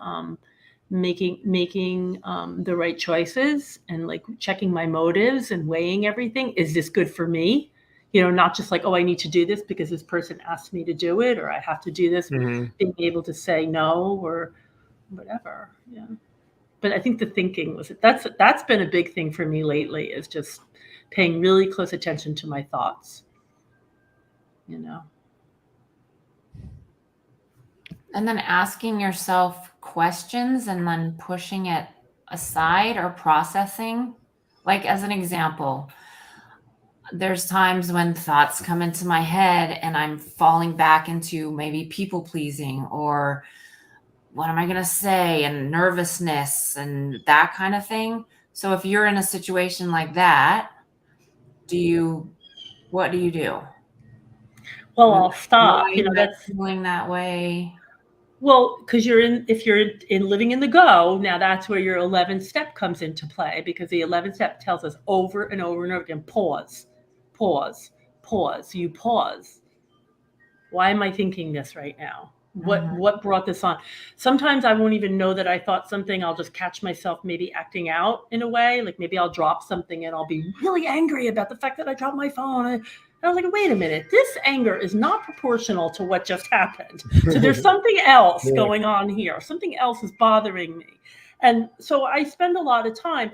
making the right choices, and like checking my motives and weighing everything. Is this good for me? Not just like, oh, I need to do this because this person asked me to do it, or I have to do this. Being able to say no or whatever. Yeah. But I think the thinking that's been a big thing for me lately, is just paying really close attention to my thoughts. And then asking yourself questions and then pushing it aside or processing. Like, as an example, there's times when thoughts come into my head and I'm falling back into maybe people pleasing, or what am I going to say, and nervousness and that kind of thing. So if you're in a situation like that, what do you do? Well, I'll stop. That's feeling that way. Well, because if you're in living in the go, now that's where your 11th step comes into play, because the 11th step tells us over and over and over again, pause. You pause. Why am I thinking this right now? What brought this on? Sometimes I won't even know that I thought something. I'll just catch myself maybe acting out in a way. Like maybe I'll drop something and I'll be really angry about the fact that I dropped my phone. And I was like, wait a minute, this anger is not proportional to what just happened. So there's something else going on here. Something else is bothering me. And so I spend a lot of time.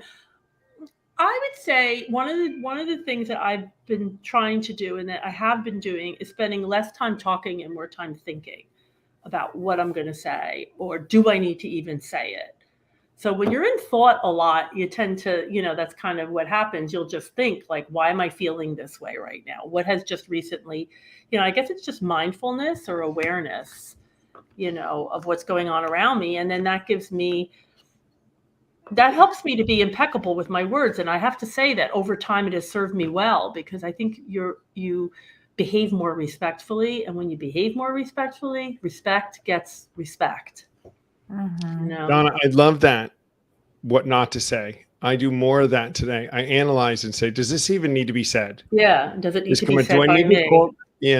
I would say one of the things that I've been trying to do, and that I have been doing, is spending less time talking and more time thinking about what I'm going to say, or do I need to even say it? So when you're in thought a lot, you tend to, that's kind of what happens. You'll just think like, why am I feeling this way right now? What has just recently, I guess it's just mindfulness or awareness, of what's going on around me. And then that helps me to be impeccable with my words. And I have to say that over time it has served me well, because I think you behave more respectfully. And when you behave more respectfully, respect gets respect. Donna, I love that. What not to say. I do more of that today. I analyze and say, does this even need to be said? Yeah. Does it need to be said by me?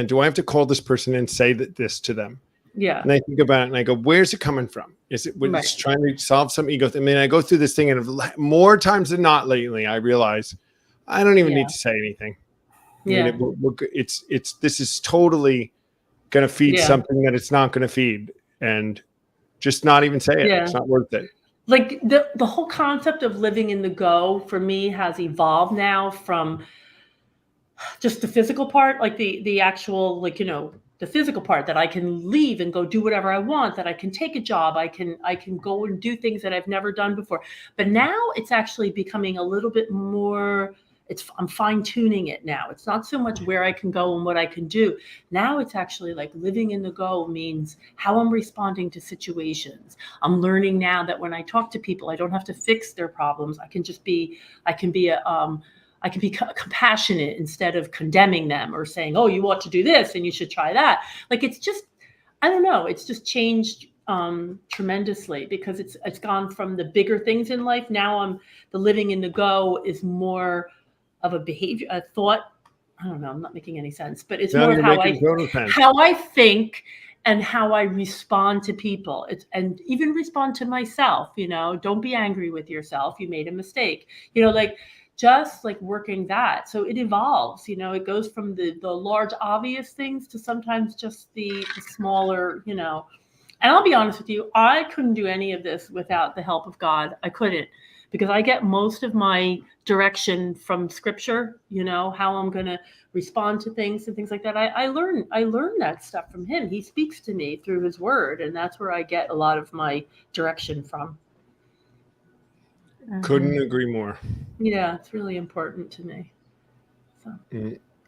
Do I have to call this person and say this to them? Yeah. And I think about it and I go, where's it coming from? Is it when it's trying to solve some ego thing? I mean, I go through this thing, and more times than not lately, I realize I don't even need to say anything. I mean, this is totally going to feed something that it's not going to feed, and just not even say it. Yeah. It's not worth it. Like the whole concept of living in the go for me has evolved now from just the physical part, like the actual, like, the physical part, that I can leave and go do whatever I want, that I can take a job, I can go and do things that I've never done before. But now it's actually becoming a little bit more, I'm fine tuning it now. It's not so much where I can go and what I can do. Now it's actually like living in the go means how I'm responding to situations. I'm learning now that when I talk to people, I don't have to fix their problems. I can be compassionate instead of condemning them or saying, oh, you ought to do this and you should try that. Like, it's just, I don't know. It's just changed tremendously, because it's gone from the bigger things in life. Now the living in the go is more a behavior, a thought. I don't know, I'm not making any sense, but it's No, more of you're making total sense. how I think and how I respond to people. And even respond to myself, don't be angry with yourself. You made a mistake, like just like working that. So it evolves, it goes from the large obvious things to sometimes just the smaller, and I'll be honest with you, I couldn't do any of this without the help of God. I couldn't, because I get most of my direction from scripture, how I'm going to respond to things and things like that. I learn that stuff from him. He speaks to me through his word, and that's where I get a lot of my direction from. Couldn't agree more. Yeah, it's really important to me. So.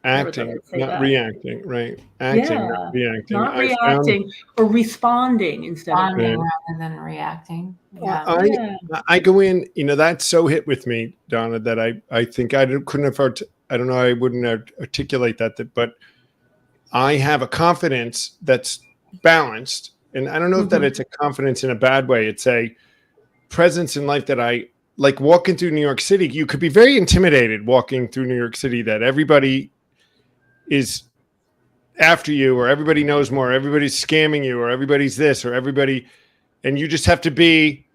Acting, not reacting, right? Acting, not reacting. Not reacting or responding instead of rather than reacting. Yeah. I go in, that's so hit with me, Donna, that I think I couldn't have, I don't know, I wouldn't articulate that, but I have a confidence that's balanced. And I don't know if that it's a confidence in a bad way. It's a presence in life that I like. Walking through New York City, you could be very intimidated walking through New York City, that everybody is after you, or everybody knows more, everybody's scamming you, or everybody's this, or everybody, and you just have to be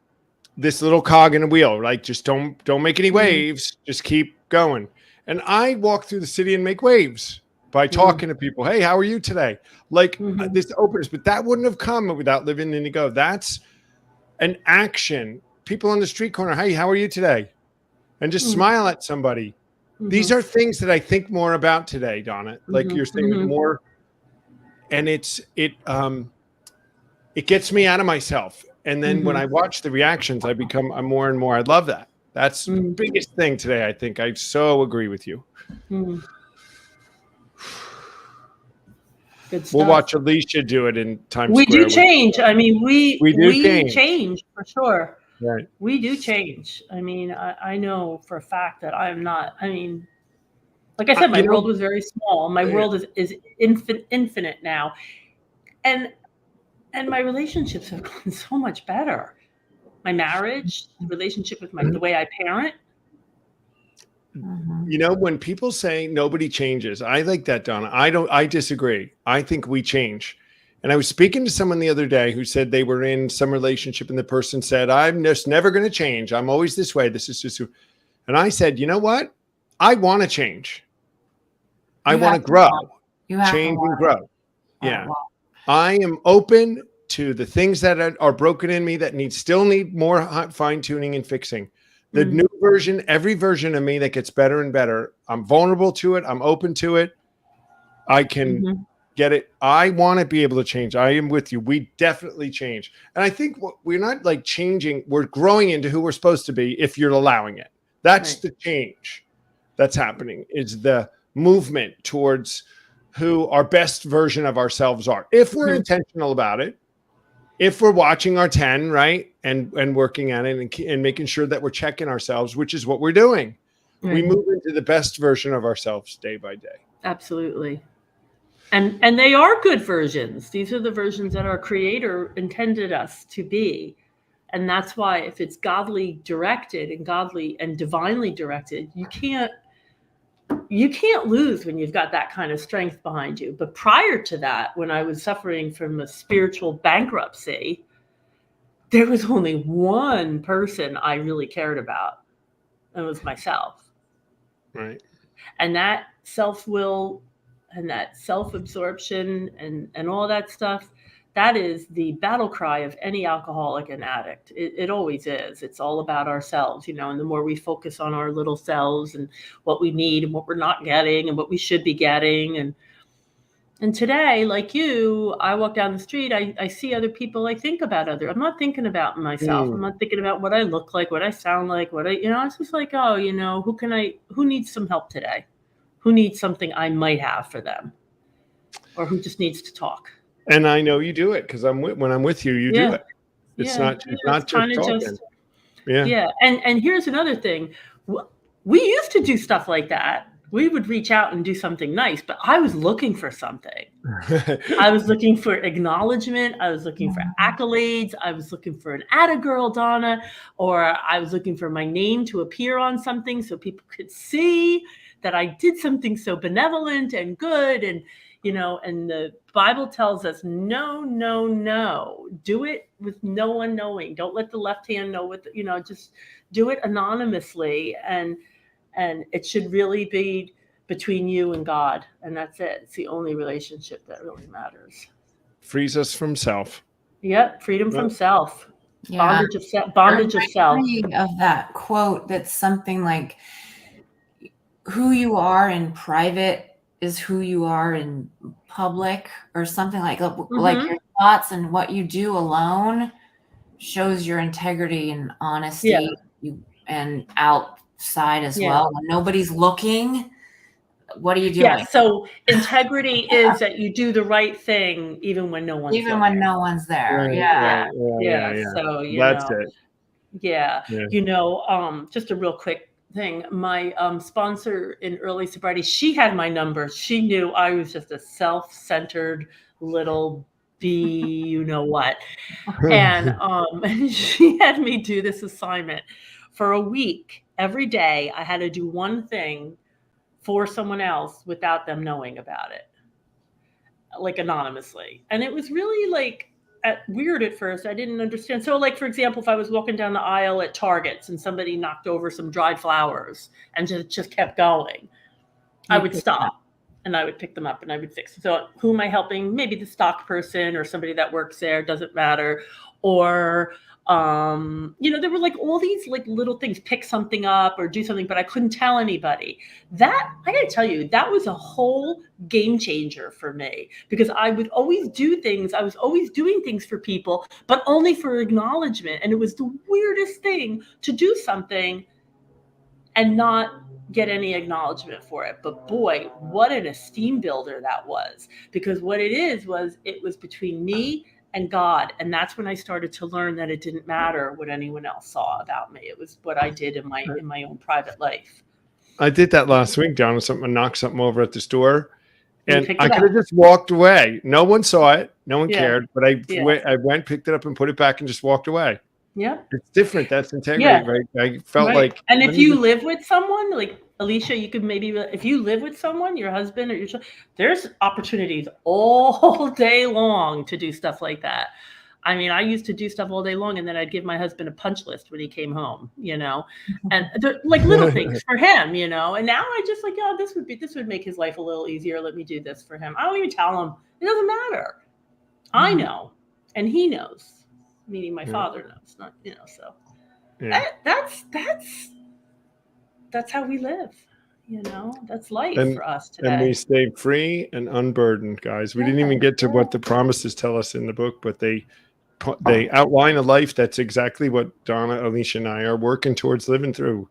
this little cog in a wheel, like just don't make any waves, just keep going. And I walk through the city and make waves by talking to people. Hey, how are you today? Like this openness, but that wouldn't have come without living in Indigo. That's an action. People on the street corner, hey, how are you today? And just smile at somebody. These are things that I think more about today, Donna. Like you're saying, more, and it gets me out of myself. And then when I watch the reactions, I'm more and more. I love that. That's the biggest thing today. I think I so agree with you. Good stuff. We'll watch Alicea do it in Times Square. We do change. I mean, we change for sure. Right. We do change. I mean, I know for a fact that I'm not. I mean, like I said, my world was very small. My world is infinite now, and my relationships have gotten so much better. My marriage, the relationship with the way I parent. When people say nobody changes, I like that, Donna. I disagree. I think we change. And I was speaking to someone the other day who said they were in some relationship and the person said, I'm just never going to change. I'm always this way. This is just, and I said, you know what? I want to change. I want to grow, change and grow. Yeah. I am open to the things that are broken in me that still need more fine tuning and fixing. The new version, every version of me that gets better and better. I'm vulnerable to it. I'm open to it. I can get it. I want to be able to change. I am with you. We definitely change. And I think we're not like changing. We're growing into who we're supposed to be if you're allowing it. That's the change that's happening, is the movement towards who our best version of ourselves are. If we're intentional about it, if we're watching our 10, right, and working on it and making sure that we're checking ourselves, which is what we're doing. We move into the best version of ourselves day by day. Absolutely. And they are good versions. These are the versions that our Creator intended us to be. And that's why if it's godly directed and godly and divinely directed, you can't lose when you've got that kind of strength behind you. But prior to that, when I was suffering from a spiritual bankruptcy, there was only one person I really cared about, and it was myself. Right. And that self-will and that self-absorption and all that stuff, that is the battle cry of any alcoholic and addict. It always is. It's all about ourselves, and the more we focus on our little selves and what we need and what we're not getting and what we should be getting. And today, like you, I walk down the street, I see other people, I think about I'm not thinking about myself. I'm not thinking about what I look like, what I sound like, it's just like, who needs some help today? Who needs something I might have for them? Or who just needs to talk? And I know you do it because when I'm with you, you do it. It's not just talking. Yeah. And here's another thing. We used to do stuff like that. we would reach out and do something nice, but I was looking for something. I was looking for acknowledgement. I was looking for accolades. I was looking for an atta girl, Donna, or I was looking for my name to appear on something so people could see that I did something so benevolent and good. And, you know, and the Bible tells us, no, no, no, do it with no one knowing. Don't let the left hand know what, you know, just do it anonymously. And it should really be between you and God. And that's it. It's the only relationship that really matters. Frees us from self. Yep. Freedom from self. Yeah. Bondage of self. Of that quote, that's something like, who you are in private is who you are in public, or something like your thoughts and what you do alone shows your integrity and honesty, and outside as well. When nobody's looking, what are you doing? Yeah. So integrity is that you do the right thing even when no one's when no one's there. Yeah. So that's it. Yeah. You know, just a real quick thing. My sponsor in early sobriety, she had my number. She knew I was just a self-centered little you know what. And she had me do this assignment for a week. Every day I had to do one thing for someone else without them knowing about it, like anonymously. And it was really like weird at first. I didn't understand. So like, for example, if I was walking down the aisle at Target's and somebody knocked over some dried flowers and just kept going, I would stop and I would pick them up and I would fix it. So who am I helping? Maybe the stock person or somebody that works there, doesn't matter. Or you know, there were like all these like little things, pick something up or do something, but I couldn't tell anybody. That, I gotta tell you, that was a whole game changer for me, because I would always do things. I was always doing things for people, but only for acknowledgement. And it was the weirdest thing to do something and not get any acknowledgement for it. But boy, what an esteem builder that was, because what it was between me and God. And that's when I started to learn that it didn't matter what anyone else saw about me. It was what I did in my own private life. I did that last week, Donna. I knocked something over at the store, and I could have just walked away. No one saw it. No one cared. But I went, picked it up, and put it back, and just walked away. Yeah, it's different. That's integrity, right? I felt like, and if you live with someone like Alicea, you could maybe, if you live with someone, your husband or your child, there's opportunities all day long to do stuff like that. I mean, I used to do stuff all day long, and then I'd give my husband a punch list when he came home, you know, and like little things for him, you know. And now I just like, this would make his life a little easier. Let me do this for him. I don't even tell him. It doesn't matter. I know, and he knows. Meaning my father knows, not, you know, so that's how we live, you know, that's life for us today. And we stay free and unburdened, guys. We didn't even get to what the promises tell us in the book, but they outline a life that's exactly what Donna, Alicea, and I are working towards living through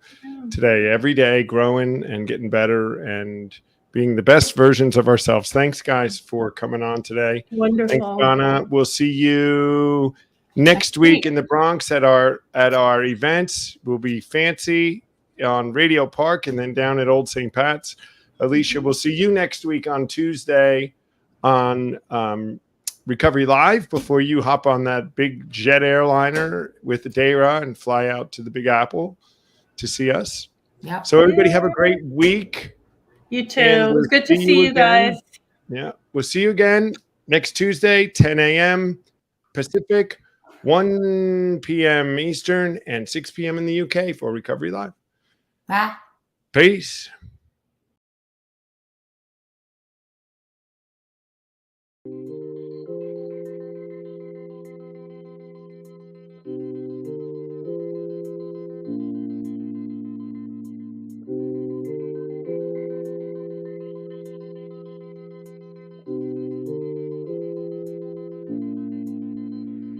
today, every day, growing and getting better and being the best versions of ourselves. Thanks, guys, for coming on today. Wonderful. Thanks, Donna. We'll see you next week in the Bronx at our events. We'll be fancy on Radio Park and then down at Old St. Pat's. Alicea, we'll see you next week on Tuesday on Recovery Live before you hop on that big jet airliner with the Dara and fly out to the Big Apple to see us. Yeah. So everybody have a great week. You too. It was good to see you guys. Yeah. We'll see you again next Tuesday, 10 a.m. Pacific, 1 p.m. Eastern, and 6 p.m. in the UK for Recovery Live. Bye. Peace.